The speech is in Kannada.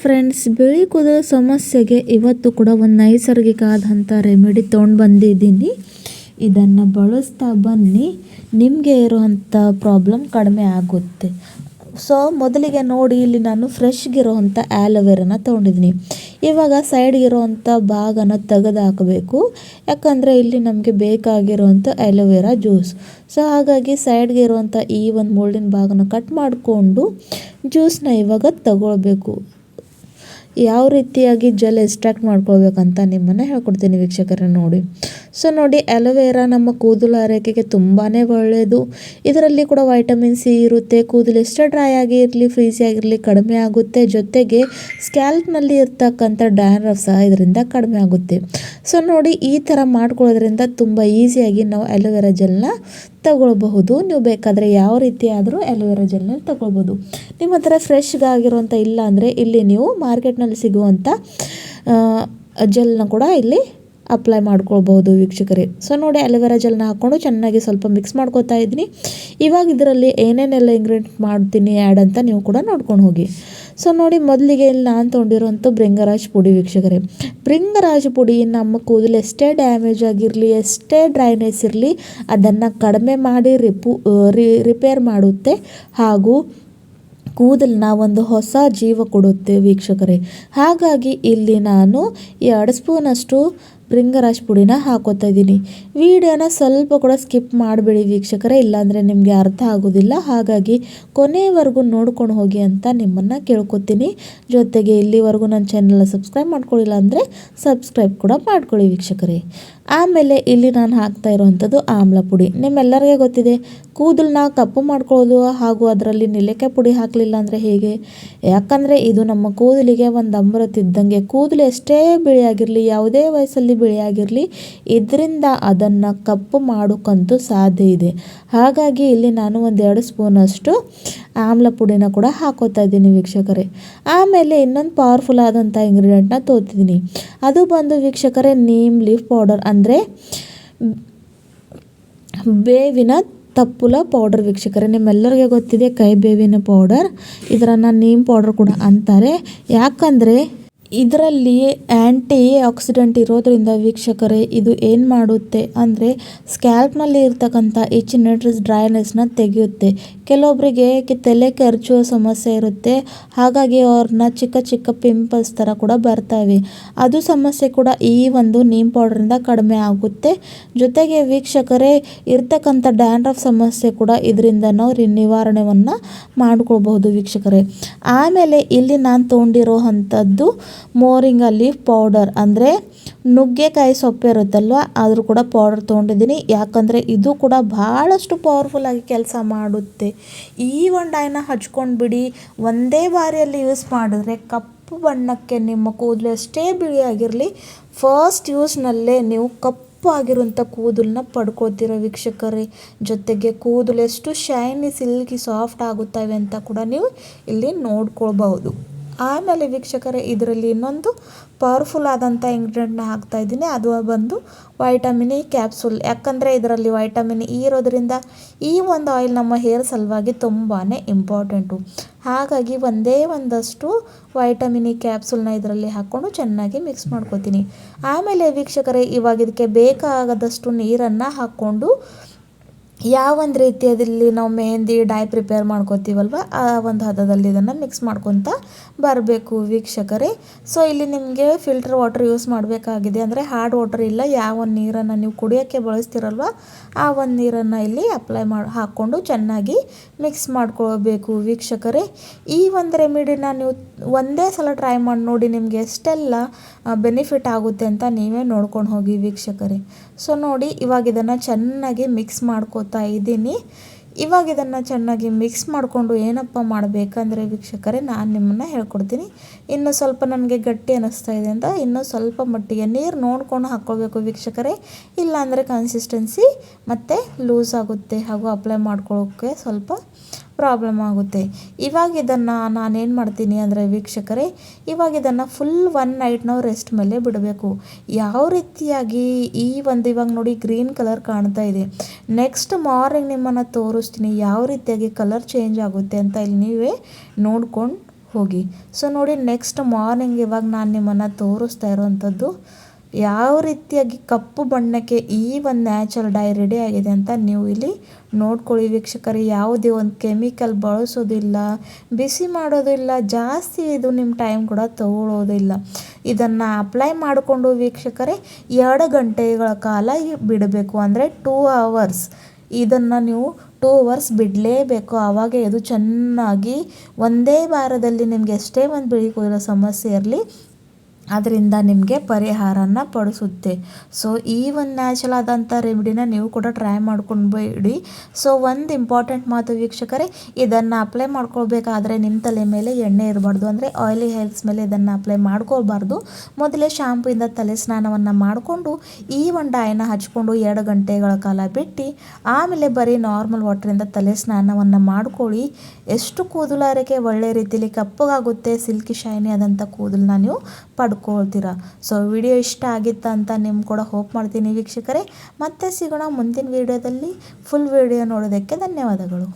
ಫ್ರೆಂಡ್ಸ್, ಬಿಳಿ ಕೂದಲ ಸಮಸ್ಯೆಗೆ ಇವತ್ತು ಕೂಡ ಒಂದು ನೈಸರ್ಗಿಕ ಆದಂಥ ರೆಮಿಡಿ ತೊಗೊಂಡು ಬಂದಿದ್ದೀನಿ. ಇದನ್ನು ಬಳಸ್ತಾ ಬನ್ನಿ, ನಿಮಗೆ ಇರೋವಂಥ ಪ್ರಾಬ್ಲಮ್ ಕಡಿಮೆ ಆಗುತ್ತೆ. ಸೊ ಮೊದಲಿಗೆ ನೋಡಿ, ಇಲ್ಲಿ ನಾನು ಫ್ರೆಶ್ಗಿರೋವಂಥ ಆ್ಯಲೋವೆರಾನ ತೊಗೊಂಡಿದ್ದೀನಿ. ಇವಾಗ ಸೈಡ್ಗಿರೋವಂಥ ಭಾಗನ ತೆಗೆದು ಹಾಕಬೇಕು, ಯಾಕಂದರೆ ಇಲ್ಲಿ ನಮಗೆ ಬೇಕಾಗಿರೋವಂಥ ಆ್ಯಲೋವೆರಾ ಜ್ಯೂಸ್. ಸೊ ಹಾಗಾಗಿ ಸೈಡ್ಗೆ ಇರುವಂಥ ಈ ಒಂದು ಮೋಲ್ಡಿನ ಭಾಗನ ಕಟ್ ಮಾಡಿಕೊಂಡು ಜ್ಯೂಸನ್ನ ಇವಾಗ ತಗೊಳ್ಬೇಕು. ಯಾವ ರೀತಿಯಾಗಿ ಜೆಲ್ ಎಕ್ಸ್ಟ್ರಾಕ್ಟ್ ಮಾಡ್ಕೊಳ್ಬೇಕಂತ ನಿಮ್ಮನ್ನು ಹೇಳ್ಕೊಡ್ತೀನಿ ವೀಕ್ಷಕರೇ, ನೋಡಿ. ಸೊ ನೋಡಿ, ಆ್ಯಲೋವೆರಾ ನಮ್ಮ ಕೂದಲು ಆರೈಕೆಗೆ ತುಂಬಾ ಒಳ್ಳೆಯದು. ಇದರಲ್ಲಿ ಕೂಡ ವೈಟಮಿನ್ ಸಿ ಇರುತ್ತೆ. ಕೂದಲು ಎಷ್ಟೇ ಡ್ರೈ ಆಗಿರಲಿ, ಫ್ರೀಸಿ ಆಗಿರಲಿ ಕಡಿಮೆ ಆಗುತ್ತೆ. ಜೊತೆಗೆ ಸ್ಕ್ಯಾಲ್ಪ್ನಲ್ಲಿ ಇರ್ತಕ್ಕಂಥ ಡ್ಯಾಂಡ್ರಫ್ ಸಹ ಇದರಿಂದ ಕಡಿಮೆ ಆಗುತ್ತೆ. ಸೊ ನೋಡಿ, ಈ ಥರ ಮಾಡ್ಕೊಳ್ಳೋದ್ರಿಂದ ತುಂಬ ಈಸಿಯಾಗಿ ನಾವು ಆ್ಯಲೋವೆರಾ ಜೆಲ್ನ ತಗೊಳ್ಬಹುದು. ನೀವು ಬೇಕಾದರೆ ಯಾವ ರೀತಿ ಆದರೂ ಆ್ಯಲೋವೆರಾ ಜೆಲ್ನ ತಗೊಳ್ಬೋದು. ನಿಮ್ಮ ಹತ್ರ ಫ್ರೆಶ್ಗಾಗಿರುವಂಥ ಇಲ್ಲ ಅಂದರೆ ಇಲ್ಲಿ ನೀವು ಮಾರ್ಕೆಟ್ನಲ್ಲಿ ಸಿಗುವಂಥ ಜೆಲ್ನ ಕೂಡ ಇಲ್ಲಿ ಅಪ್ಲೈ ಮಾಡ್ಕೊಳ್ಬಹುದು ವೀಕ್ಷಕರೇ. ಸೊ ನೋಡಿ, ಆ್ಯಲೋವೆರಾ ಜೆಲ್ನ ಹಾಕ್ಕೊಂಡು ಚೆನ್ನಾಗಿ ಸ್ವಲ್ಪ ಮಿಕ್ಸ್ ಮಾಡ್ಕೊತಾ ಇದ್ದೀನಿ. ಇವಾಗ ಇದರಲ್ಲಿ ಏನೇನೆಲ್ಲ ಇಂಗ್ರೀಡಿಯೆಂಟ್ ಮಾಡ್ತೀನಿ ಆ್ಯಡ್ ಅಂತ ನೀವು ಕೂಡ ನೋಡ್ಕೊಂಡು ಹೋಗಿ. ಸೊ ನೋಡಿ, ಮೊದಲಿಗೆ ಇಲ್ಲಿ ನಾನು ತೊಗೊಂಡಿರೋಂಥ ಭೃಂಗರಾಜ್ ಪುಡಿ ವೀಕ್ಷಕರೇ. ಭೃಂಗರಾಜ್ ಪುಡಿ ನಮ್ಮ ಕೂದಲು ಎಷ್ಟೇ ಡ್ಯಾಮೇಜ್ ಆಗಿರಲಿ, ಎಷ್ಟೇ ಡ್ರೈನೆಸ್ ಇರಲಿ, ಅದನ್ನು ಕಡಿಮೆ ಮಾಡಿ ರಿಪೇರ್ ಮಾಡುತ್ತೆ ಹಾಗೂ ಕೂದಲನ್ನ ಒಂದು ಹೊಸ ಜೀವ ಕೊಡುತ್ತೆ ವೀಕ್ಷಕರೇ. ಹಾಗಾಗಿ ಇಲ್ಲಿ ನಾನು 2 ಸ್ಪೂನಷ್ಟು ಭೃಂಗರಾಜ್ ಪುಡಿನ ಹಾಕೋತಾ ಇದ್ದೀನಿ. ವಿಡಿಯೋನ ಸ್ವಲ್ಪ ಕೂಡ ಸ್ಕಿಪ್ ಮಾಡಬೇಡಿ ವೀಕ್ಷಕರೇ, ಇಲ್ಲಾಂದರೆ ನಿಮಗೆ ಅರ್ಥ ಆಗೋದಿಲ್ಲ. ಹಾಗಾಗಿ ಕೊನೆಯವರೆಗೂ ನೋಡ್ಕೊಂಡು ಹೋಗಿ ಅಂತ ನಿಮ್ಮನ್ನು ಕೇಳ್ಕೊತೀನಿ. ಜೊತೆಗೆ ಇಲ್ಲಿವರೆಗೂ ನನ್ನ ಚಾನಲ್ನ ಸಬ್ಸ್ಕ್ರೈಬ್ ಮಾಡ್ಕೊಳ್ಳಿಲ್ಲ ಅಂದರೆ ಸಬ್ಸ್ಕ್ರೈಬ್ ಕೂಡ ಮಾಡ್ಕೊಳ್ಳಿ ವೀಕ್ಷಕರೇ. ಆಮೇಲೆ ಇಲ್ಲಿ ನಾನು ಹಾಕ್ತಾ ಇರೋವಂಥದ್ದು ಆಮ್ಲ ಪುಡಿ. ನಿಮ್ಮೆಲ್ಲರಿಗೆ ಗೊತ್ತಿದೆ, ಕೂದಲನ್ನ ಕಪ್ಪು ಮಾಡ್ಕೊಳ್ಳೋದು ಹಾಗೂ ಅದರಲ್ಲಿ ನೆಲ್ಲಿಕಾಯಿ ಪುಡಿ ಹಾಕಲಿಲ್ಲ ಅಂದರೆ ಹೇಗೆ? ಯಾಕಂದರೆ ಇದು ನಮ್ಮ ಕೂದಲಿಗೆ ಒಂದು ಅಮೃತ ಇದ್ದಂಗೆ. ಕೂದಲು ಎಷ್ಟೇ ಬಿಳಿಯಾಗಿರಲಿ, ಯಾವುದೇ ವಯಸ್ಸಲ್ಲಿ ಬಿಳಿಯಾಗಿರಲಿ, ಇದರಿಂದ ಅದನ್ನು ಕಪ್ಪು ಮಾಡೋಕ್ಕಂತೂ ಸಾಧ್ಯ ಇದೆ. ಹಾಗಾಗಿ ಇಲ್ಲಿ ನಾನು 2 ಸ್ಪೂನಷ್ಟು ಆಮ್ಲ ಪುಡಿನ ಕೂಡ ಹಾಕೋತಾ ಇದ್ದೀನಿ ವೀಕ್ಷಕರೇ. ಆಮೇಲೆ ಇನ್ನೊಂದು ಪವರ್ಫುಲ್ ಆದಂಥ ಇಂಗ್ರೀಡಿಯೆಂಟ್ನ ತೋತಿದ್ದೀನಿ. ಅದು ಬಂದು ವೀಕ್ಷಕರೇ ನೀಮ್ ಲೀಫ್ ಪೌಡರ್, ಅಂದರೆ ಬೇವಿನ ತಪ್ಪುಲ ಪೌಡರ್ ವೀಕ್ಷಕರೇ. ನಿಮ್ಮೆಲ್ಲರಿಗೆ ಗೊತ್ತಿದೆ ಕೈ ಬೇವಿನ ಪೌಡರ್, ಇದನ್ನು ನೀಮ್ ಪೌಡರ್ ಕೂಡ ಅಂತಾರೆ. ಯಾಕಂದರೆ ಇದರಲ್ಲಿ ಆ್ಯಂಟಿ ಆಕ್ಸಿಡೆಂಟ್ ಇರೋದರಿಂದ ವೀಕ್ಷಕರೇ, ಇದು ಏನು ಮಾಡುತ್ತೆ ಅಂದರೆ ಸ್ಕ್ಯಾಲ್ಪ್ನಲ್ಲಿ ಇರ್ತಕ್ಕಂಥ ಇಚ್ಚಿನೆಸ್, ಡ್ರೈನೆಸ್ನ ತೆಗೆಯುತ್ತೆ. ಕೆಲವೊಬ್ಬರಿಗೆ ತಲೆ ಕೆರಚುವ ಸಮಸ್ಯೆ ಇರುತ್ತೆ, ಹಾಗಾಗಿ ಅವ್ರನ್ನ ಚಿಕ್ಕ ಚಿಕ್ಕ ಪಿಂಪಲ್ಸ್ ಥರ ಕೂಡ ಬರ್ತವೆ. ಅದು ಸಮಸ್ಯೆ ಕೂಡ ಈ ಒಂದು ನೀಮ್ ಪೌಡ್ರಿಂದ ಕಡಿಮೆ ಆಗುತ್ತೆ. ಜೊತೆಗೆ ವೀಕ್ಷಕರೇ, ಇರ್ತಕ್ಕಂಥ ಡ್ಯಾಂಡ್ರಫ್ ಸಮಸ್ಯೆ ಕೂಡ ಇದರಿಂದ ನಾವು ನಿವಾರಣೆಯನ್ನು ಮಾಡ್ಕೊಳ್ಬಹುದು ವೀಕ್ಷಕರೇ. ಆಮೇಲೆ ಇಲ್ಲಿ ನಾನು ತೊಗೊಂಡಿರೋ ಅಂಥದ್ದು ಮೋರಿಂಗಾ ಲೀಫ್ ಪೌಡರ್, ಅಂದರೆ ನುಗ್ಗೆಕಾಯಿ ಸೊಪ್ಪು ಇರುತ್ತಲ್ವ, ಆದರೂ ಕೂಡ ಪೌಡರ್ ತೊಗೊಂಡಿದ್ದೀನಿ. ಯಾಕಂದರೆ ಇದು ಕೂಡ ಭಾಳಷ್ಟು ಪವರ್ಫುಲ್ಲಾಗಿ ಕೆಲಸ ಮಾಡುತ್ತೆ. ಈ ಒಂದು ಡೈನ ಹಚ್ಕೊಂಡು ಬಿಡಿ, ಒಂದೇ ಬಾರಿಯಲ್ಲಿ ಯೂಸ್ ಮಾಡಿದ್ರೆ ಕಪ್ಪು ಬಣ್ಣಕ್ಕೆ ನಿಮ್ಮ ಕೂದಲು ಎಷ್ಟೇ ಬಿಳಿಯಾಗಿರಲಿ, ಫಸ್ಟ್ ಯೂಸ್ನಲ್ಲೇ ನೀವು ಕಪ್ಪಾಗಿರುವಂಥ ಕೂದಲನ್ನ ಪಡ್ಕೋತೀರ ವೀಕ್ಷಕರೇ. ಜೊತೆಗೆ ಕೂದಲು ಎಷ್ಟು ಶೈನಿ, ಸಿಲ್ಕಿ, ಸಾಫ್ಟ್ ಆಗುತ್ತವೆ ಅಂತ ಕೂಡ ನೀವು ಇಲ್ಲಿ ನೋಡ್ಕೊಳ್ಬಹುದು. ಆಮೇಲೆ ವೀಕ್ಷಕರೇ, ಇದರಲ್ಲಿ ಇನ್ನೊಂದು ಪವರ್ಫುಲ್ ಆದಂಥ ಇಂಗ್ರೀಡಿಯೆಂಟ್ನ ಹಾಕ್ತಾಯಿದ್ದೀನಿ. ಅದು ಬಂದು ವೈಟಮಿನ್ ಇ ಕ್ಯಾಪ್ಸೂಲ್. ಯಾಕಂದರೆ ಇದರಲ್ಲಿ ವೈಟಮಿನ್ ಇ ಇರೋದ್ರಿಂದ ಈ ಒಂದು ಆಯಿಲ್ ನಮ್ಮ ಹೇರ್ ಸಲುವಾಗಿ ತುಂಬಾ ಇಂಪಾರ್ಟೆಂಟು. ಹಾಗಾಗಿ ಒಂದಷ್ಟು ವೈಟಮಿನ್ ಇ ಕ್ಯಾಪ್ಸೂಲ್ನ ಇದರಲ್ಲಿ ಹಾಕ್ಕೊಂಡು ಚೆನ್ನಾಗಿ ಮಿಕ್ಸ್ ಮಾಡ್ಕೊತೀನಿ. ಆಮೇಲೆ ವೀಕ್ಷಕರೇ, ಇವಾಗ ಇದಕ್ಕೆ ಬೇಕಾಗದಷ್ಟು ನೀರನ್ನು ಹಾಕ್ಕೊಂಡು ಯಾವೊಂದು ರೀತಿಯಲ್ಲಿ ನಾವು ಮೆಹಂದಿ ಡೈ ಪ್ರಿಪೇರ್ ಮಾಡ್ಕೋತೀವಲ್ವ, ಆ ಒಂದು ಹದದಲ್ಲಿ ಇದನ್ನು ಮಿಕ್ಸ್ ಮಾಡ್ಕೊತ ಬರಬೇಕು ವೀಕ್ಷಕರೇ. ಸೊ ಇಲ್ಲಿ ನಿಮಗೆ ಫಿಲ್ಟರ್ ವಾಟರ್ ಯೂಸ್ ಮಾಡಬೇಕಾಗಿದೆ, ಅಂದರೆ ಹಾರ್ಡ್ ವಾಟರ್ ಇಲ್ಲ. ಯಾವ ಒಂದು ನೀರನ್ನು ನೀವು ಕುಡಿಯೋಕ್ಕೆ ಬಳಸ್ತಿರಲ್ವ, ಆ ಒಂದು ನೀರನ್ನು ಇಲ್ಲಿ ಹಾಕ್ಕೊಂಡು ಚೆನ್ನಾಗಿ ಮಿಕ್ಸ್ ಮಾಡ್ಕೊಳ್ಬೇಕು ವೀಕ್ಷಕರೇ. ಈ ಒಂದು ರೆಮಿಡಿನ ನೀವು ಒಂದೇ ಸಲ ಟ್ರೈ ಮಾಡಿ ನೋಡಿ, ನಿಮಗೆ ಎಷ್ಟೆಲ್ಲ ಬೆನಿಫಿಟ್ ಆಗುತ್ತೆ ಅಂತ ನೀವೇ ನೋಡ್ಕೊಂಡು ಹೋಗಿ ವೀಕ್ಷಕರೇ. ಸೊ ನೋಡಿ, ಇವಾಗ ಇದನ್ನು ಚೆನ್ನಾಗಿ ಮಿಕ್ಸ್ ಮಾಡ್ಕೋತಾ ಇದ್ದೀನಿ. ಇವಾಗ ಇದನ್ನು ಚೆನ್ನಾಗಿ ಮಿಕ್ಸ್ ಮಾಡಿಕೊಂಡು ಏನಪ್ಪ ಮಾಡಬೇಕಂದ್ರೆ ವೀಕ್ಷಕರೇ, ನಾನು ನಿಮ್ಮನ್ನು ಹೇಳ್ಕೊಡ್ತೀನಿ. ಇನ್ನೂ ಸ್ವಲ್ಪ ನನಗೆ ಗಟ್ಟಿ ಅನ್ನಿಸ್ತಾ ಇದೆ ಅಂತ ಇನ್ನೂ ಸ್ವಲ್ಪ ಮಟ್ಟಿಗೆ ನೀರು ನೋಡ್ಕೊಂಡು ಹಾಕ್ಕೊಳ್ಬೇಕು ವೀಕ್ಷಕರೇ. ಇಲ್ಲಾಂದರೆ ಕನ್ಸಿಸ್ಟೆನ್ಸಿ ಮತ್ತು ಲೂಸ್ ಆಗುತ್ತೆ ಹಾಗೂ ಅಪ್ಲೈ ಮಾಡ್ಕೊಳ್ಳೋಕ್ಕೆ ಸ್ವಲ್ಪ ಪ್ರಾಬ್ಲಮ್ ಆಗುತ್ತೆ. ಇವಾಗ ಇದನ್ನು ನಾನೇನು ಮಾಡ್ತೀನಿ ಅಂದರೆ ವೀಕ್ಷಕರೇ, ಇವಾಗ ಇದನ್ನು ಫುಲ್ 1 ನೈಟ್ ನಾವು ರೆಸ್ಟ್ ಮೇಲೆ ಬಿಡಬೇಕು. ಯಾವ ರೀತಿಯಾಗಿ ಇವಾಗ ನೋಡಿ ಗ್ರೀನ್ ಕಲರ್ ಕಾಣ್ತಾ ಇದೆ. ನೆಕ್ಸ್ಟ್ ಮಾರ್ನಿಂಗ್ ನಿಮ್ಮನ್ನು ತೋರಿಸ್ತೀನಿ ಯಾವ ರೀತಿಯಾಗಿ ಕಲರ್ ಚೇಂಜ್ ಆಗುತ್ತೆ ಅಂತ. ಇಲ್ಲಿ ನೀವೇ ನೋಡ್ಕೊಂಡು ಹೋಗಿ. ಸೊ ನೋಡಿ, ನೆಕ್ಸ್ಟ್ ಮಾರ್ನಿಂಗ್ ಇವಾಗ ನಾನು ನಿಮ್ಮನ್ನು ತೋರಿಸ್ತಾ ಇರೋವಂಥದ್ದು ಯಾವ ರೀತಿಯಾಗಿ ಕಪ್ಪು ಬಣ್ಣಕ್ಕೆ ಈ ಒಂದು ನ್ಯಾಚುರಲ್ ಡೈ ರೆಡಿ ಆಗಿದೆ ಅಂತ ನೀವು ಇಲ್ಲಿ ನೋಡ್ಕೊಳ್ಳಿ ವೀಕ್ಷಕರೇ. ಯಾವುದೇ ಒಂದು ಕೆಮಿಕಲ್ ಬಳಸೋದಿಲ್ಲ, ಬಿಸಿ ಮಾಡೋದಿಲ್ಲ, ಜಾಸ್ತಿ ಇದು ನಿಮ್ಮ ಟೈಮ್ ಕೂಡ ತಗೊಳ್ಳೋದಿಲ್ಲ. ಇದನ್ನು ಅಪ್ಲೈ ಮಾಡಿಕೊಂಡು ವೀಕ್ಷಕರೇ 2 ಗಂಟೆಗಳ ಕಾಲ ಬಿಡಬೇಕು, ಅಂದರೆ 2 ಅವರ್ಸ್. ಇದನ್ನು ನೀವು 2 ಅವರ್ಸ್ ಬಿಡಲೇಬೇಕು. ಆವಾಗ ಇದು ಚೆನ್ನಾಗಿ ಒಂದೇ ವಾರದಲ್ಲಿ ನಿಮಗೆ ಎಷ್ಟೇ ಒಂದು ಬಿಳಿ ಕೂದಲ ಸಮಸ್ಯೆ ಇರಲಿ ಅದರಿಂದ ನಿಮಗೆ ಪರಿಹಾರನ ಪಡಿಸುತ್ತೆ. ಸೊ ಈ ಒಂದು ನ್ಯಾಚುರಲ್ ಆದಂಥ ರೆಮಿಡಿನ ನೀವು ಕೂಡ ಟ್ರೈ ಮಾಡ್ಕೊಂಡು ಬಿಡಿ. ಸೊ ಒಂದು ಇಂಪಾರ್ಟೆಂಟ್ ಮಾತು ವೀಕ್ಷಕರೇ, ಇದನ್ನು ಅಪ್ಲೈ ಮಾಡ್ಕೊಳ್ಬೇಕಾದ್ರೆ ನಿಮ್ಮ ತಲೆ ಮೇಲೆ ಎಣ್ಣೆ ಇರಬಾರ್ದು, ಅಂದರೆ ಆಯಿಲಿ ಹೇರ್ಸ್ ಮೇಲೆ ಇದನ್ನು ಅಪ್ಲೈ ಮಾಡ್ಕೊಳ್ಬಾರ್ದು. ಮೊದಲೇ ಶಾಂಪೂಯಿಂದ ತಲೆ ಸ್ನಾನವನ್ನು ಮಾಡಿಕೊಂಡು ಈ ಒಂದು ಡೈನ ಹಚ್ಕೊಂಡು 2 ಗಂಟೆಗಳ ಕಾಲ ಬಿಟ್ಟು ಆಮೇಲೆ ಬರೀ ನಾರ್ಮಲ್ ವಾಟ್ರಿಂದ ತಲೆ ಸ್ನಾನವನ್ನು ಮಾಡ್ಕೊಳ್ಳಿ. ಎಷ್ಟು ಕೂದಲಾರಕ್ಕೆ ಒಳ್ಳೆ ರೀತಿಯಲ್ಲಿ ಕಪ್ಪಗಾಗುತ್ತೆ, ಸಿಲ್ಕಿ ಶೈನಿ ಆದಂಥ ಕೂದಲನ್ನ ನೀವು ಪಡ್ಕೊಳ್ತೀರಾ. ಸೊ ವಿಡಿಯೋ ಇಷ್ಟ ಆಗಿತ್ತ ಅಂತ ನಿಮ್ಗೆ ಕೂಡ ಹೋಪ್ ಮಾಡ್ತೀನಿ ವೀಕ್ಷಕರೇ. ಮತ್ತೆ ಸಿಗೋಣ ಮುಂದಿನ ವಿಡಿಯೋದಲ್ಲಿ. ಫುಲ್ ವಿಡಿಯೋ ನೋಡೋದಕ್ಕೆ ಧನ್ಯವಾದಗಳು.